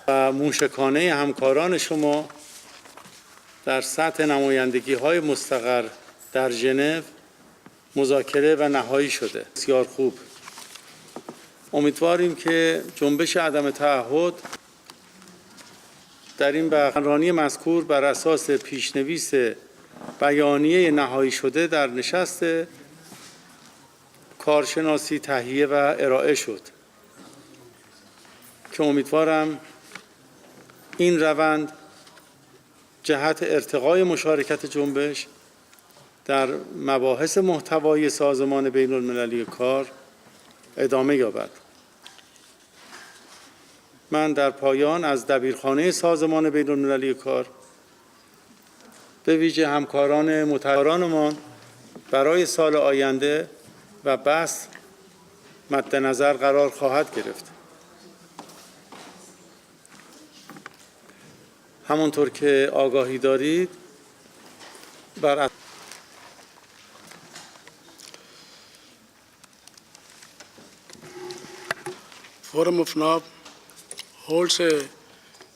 و موشکانه همکاران شما در سطح نمایندگی‌های مستقر در ژنو مذاکره و نهایی شده. بسیار خوب. امیدواریم که جنبش عدم تعهد در این سخنرانی مذکور بر اساس پیشنویس بیانیه نهایی شده در نشست کارشناسی تهیه و ارائه شد که امیدوارم این روند جهت ارتقای مشارکت جنبش در مباحث محتوای سازمان بین المللی کار ادامه یابد. من در پایان از دبیرخانه سازمان بین المللی کار به ویژه همکارانمان برای سال آینده و بحث مد نظر قرار خواهد گرفت. همونطور که آگاهی دارید بر Forum of NAB holds a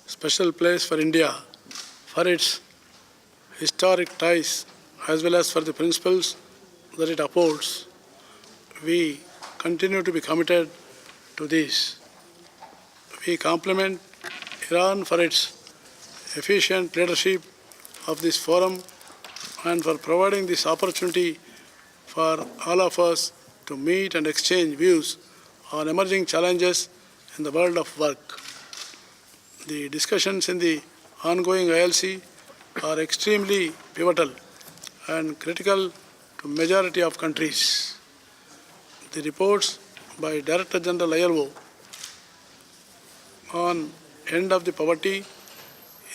special place for India for its historic ties as well as for the principles that it upholds. We continue to be committed to this. We compliment Iran for its efficient leadership of this forum and for providing this opportunity for all of us to meet and exchange views on emerging challenges in the world of work. The discussions in the ongoing ILC are extremely pivotal and critical to majority of countries. The reports by Director General ILO on end of the poverty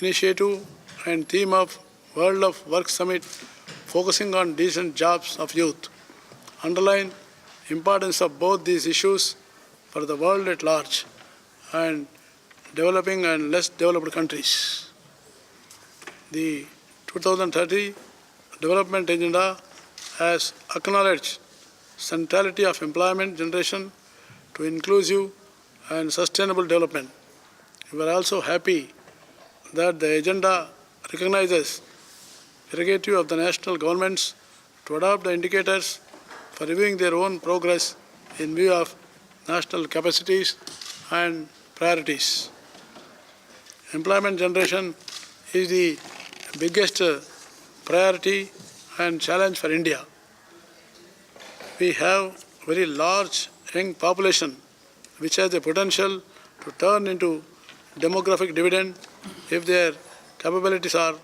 initiative and theme of World of Work Summit focusing on decent jobs of youth underline importance of both these issues for the world at large and developing and less developed countries. The 2030 Development Agenda has acknowledged centrality of employment generation to inclusive and sustainable development. We are also happy that the agenda recognizes prerogative of the national governments to adopt the indicators for reviewing their own progress in view of national capacities and priorities. Employment generation is the biggest priority and challenge for India. We have very large young population which has the potential to turn into demographic dividend if their capabilities are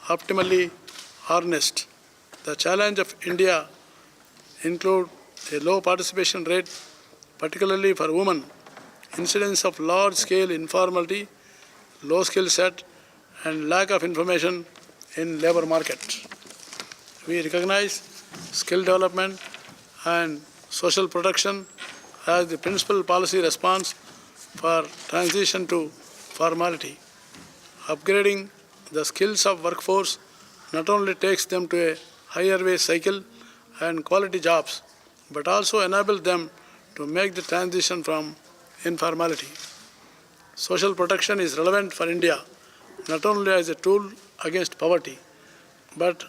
optimally harnessed. The challenge of India include a low participation rate, particularly for women, incidence of large-scale informality, low skill set, and lack of information in labor market. We recognize skill development and social protection as the principal policy response for transition to formality. Upgrading the skills of workforce not only takes them to a higher wage cycle and quality jobs, but also enables them to make the transition from informality. Social protection is relevant for India not only as a tool against poverty, but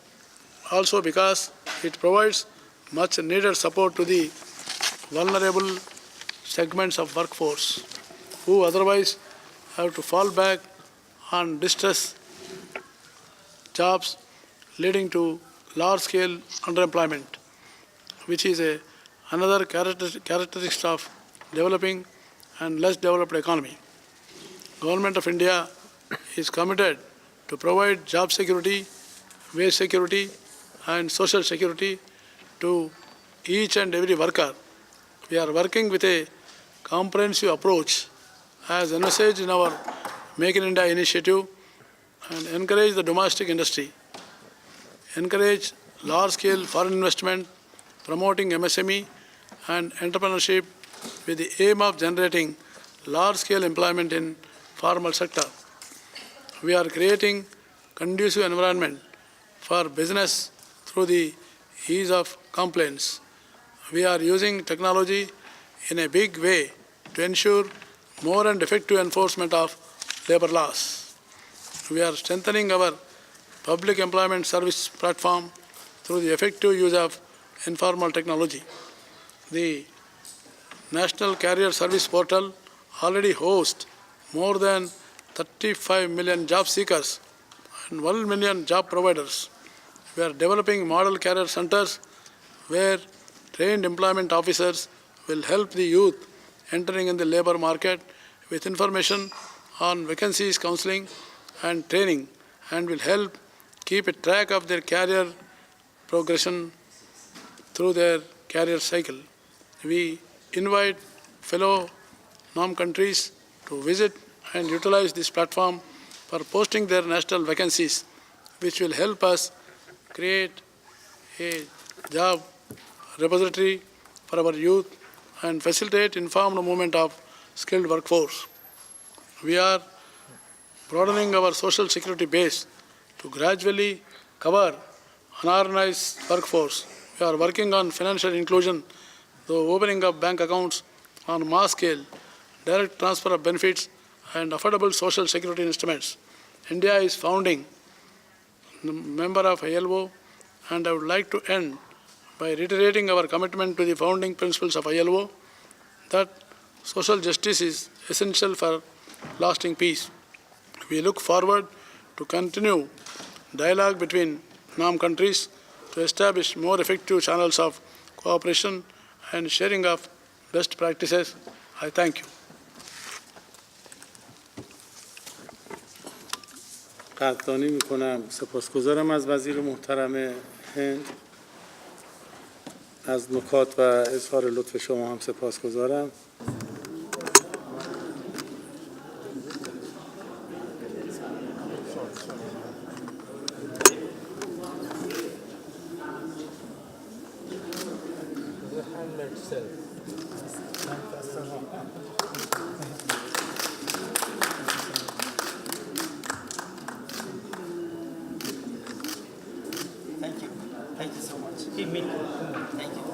also because it provides much needed support to the vulnerable segments of workforce who otherwise have to fall back on distress jobs leading to large-scale underemployment, which is another characteristic of developing and less developed economy. Government of India is committed to provide job security, wage security, and social security to each and every worker. We are working with a comprehensive approach as envisaged in our Make in India initiative and encourage the domestic industry, encourage large-scale foreign investment, promoting MSME and entrepreneurship with the aim of generating large-scale employment in formal sector. We are creating conducive environment for business through the ease of compliance. We are using technology in a big way to ensure more and effective enforcement of labor laws. We are strengthening our public employment service platform through the effective use of informal technology. The National Career Service Portal already hosts more than 35 million job seekers and 1 million job providers. We are developing model career centers where trained employment officers will help the youth entering in the labor market with information on vacancies, counseling and training, and will help keep a track of their career progression through their career cycle. We invite fellow NAM countries to visit and utilize this platform for posting their national vacancies, which will help us create a job repository for our youth and facilitate informed movement of skilled workforce. We are broadening our social security base to gradually cover unorganized workforce. We are working on financial inclusion, the opening of bank accounts on mass scale, direct transfer of benefits, and affordable social security instruments. India is founding member of ILO, and I would like to end by reiterating our commitment to the founding principles of ILO, that social justice is essential for lasting peace. We look forward to continue dialogue between NAM countries to establish more effective channels of cooperation and sharing of best practices. I thank you. قدردانی میکنم. سپاسگزارم از وزیر محترم هند. از نکات و اظهار لطف شما هم سپاسگزارم. Thank you. Thank you so much. Thank you.